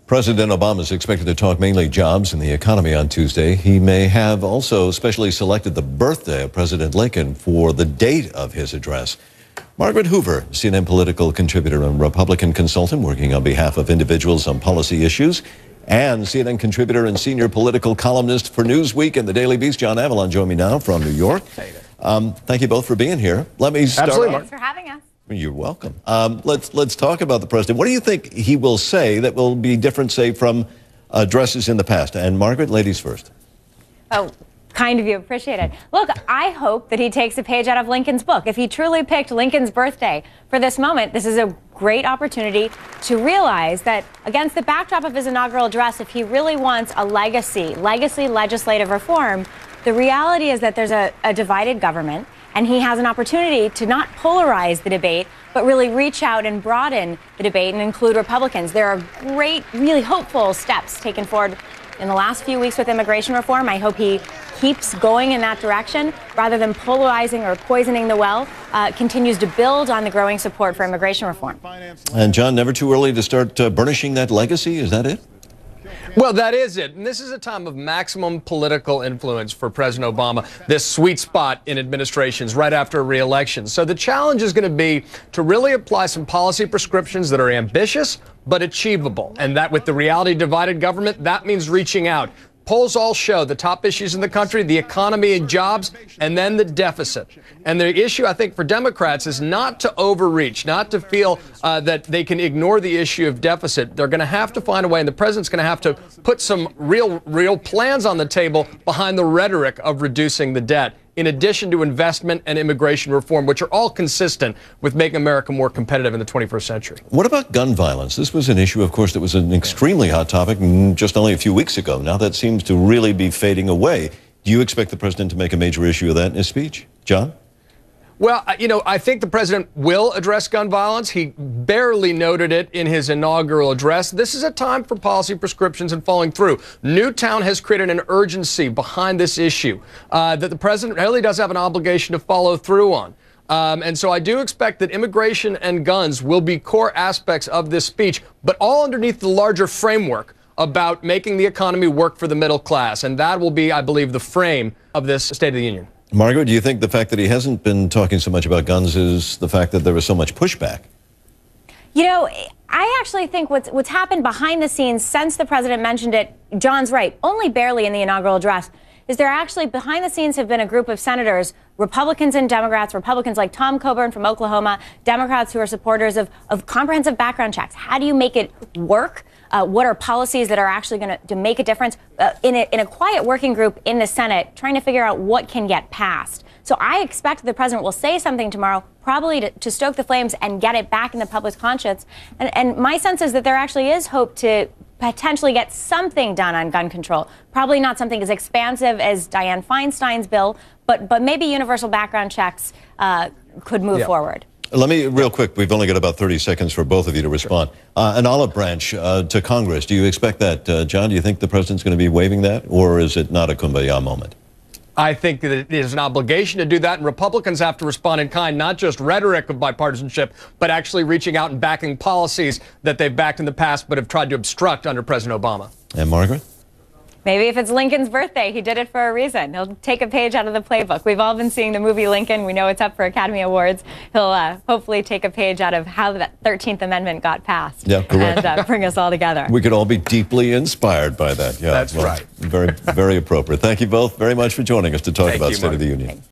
President Obama is expected to talk mainly jobs and the economy on Tuesday. He may have also specially selected the birthday of President Lincoln for the date of his address. Margaret Hoover, CNN political contributor and Republican consultant working on behalf of individuals on policy issues, and CNN contributor and senior political columnist for Newsweek and the Daily Beast, John Avlon, join me now from New York. Thank you both for being here. Let me start. Absolutely. Thanks for having us. You're welcome. Let's talk about the president. What do you think he will say that will be different, say, from addresses in the past? And Margaret, ladies first. Oh, kind of you. Appreciate it. Look, I hope that he takes a page out of Lincoln's book. If he truly picked Lincoln's birthday for this moment, this is a great opportunity to realize that against the backdrop of his inaugural address, if he really wants a legacy legislative reform, the reality is that there's a divided government. And he has an opportunity to not polarize the debate, but really reach out and broaden the debate and include Republicans. There are great, really hopeful steps taken forward in the last few weeks with immigration reform. I hope he keeps going in that direction rather than polarizing or poisoning the well, continues to build on the growing support for immigration reform. And John, never too early to start burnishing that legacy, is that it? Well, that is it. And this is a time of maximum political influence for President Obama, this sweet spot in administrations right after a re-election. So the challenge is going to be to really apply some policy prescriptions that are ambitious but achievable. And that with the reality divided government, that means reaching out. Polls all show the top issues in the country, the economy and jobs, and then the deficit. And the issue, I think, for Democrats is not to overreach, not to feel that they can ignore the issue of deficit. They're going to have to find a way, and the president's going to have to put some real plans on the table behind the rhetoric of reducing the debt, in addition to investment and immigration reform, which are all consistent with making America more competitive in the 21st century. What about gun violence? This was an issue, of course, that was an extremely hot topic just only a few weeks ago. Now that seems to really be fading away. Do you expect the president to make a major issue of that in his speech? John? Well, I think the president will address gun violence. He barely noted it in his inaugural address. This is a time for policy prescriptions and following through. Newtown has created an urgency behind this issue that the president really does have an obligation to follow through on. And so I do expect that immigration and guns will be core aspects of this speech, but all underneath the larger framework about making the economy work for the middle class. And that will be, I believe, the frame of this State of the Union. Margaret, do you think the fact that he hasn't been talking so much about guns is the fact that there was so much pushback? You know, I actually think what's happened behind the scenes since the president mentioned it, John's right, only barely in the inaugural address, is there actually behind the scenes have been a group of senators, Republicans and Democrats, Republicans like Tom Coburn from Oklahoma, Democrats who are supporters of comprehensive background checks. How do you make it work? What are policies that are actually going to make a difference in a quiet working group in the Senate trying to figure out what can get passed? So I expect the president will say something tomorrow, probably to stoke the flames and get it back in the public's conscience. And my sense is that there actually is hope to potentially get something done on gun control. Probably not something as expansive as Dianne Feinstein's bill, but maybe universal background checks could move forward. Let me, real quick, we've only got about 30 seconds for both of you to respond. An olive branch to Congress, do you expect that? John, do you think the president's going to be waving that, or is it not a kumbaya moment? I think that it is an obligation to do that, and Republicans have to respond in kind, not just rhetoric of bipartisanship, but actually reaching out and backing policies that they've backed in the past but have tried to obstruct under President Obama. And Margaret? Maybe if it's Lincoln's birthday, he did it for a reason. He'll take a page out of the playbook. We've all been seeing the movie Lincoln. We know it's up for Academy Awards. He'll hopefully take a page out of how that 13th Amendment got passed. Yeah, correct. And bring us all together. We could all be deeply inspired by that. Yeah, that's right. Very, very appropriate. Thank you both very much for joining us to talk about State of the Union.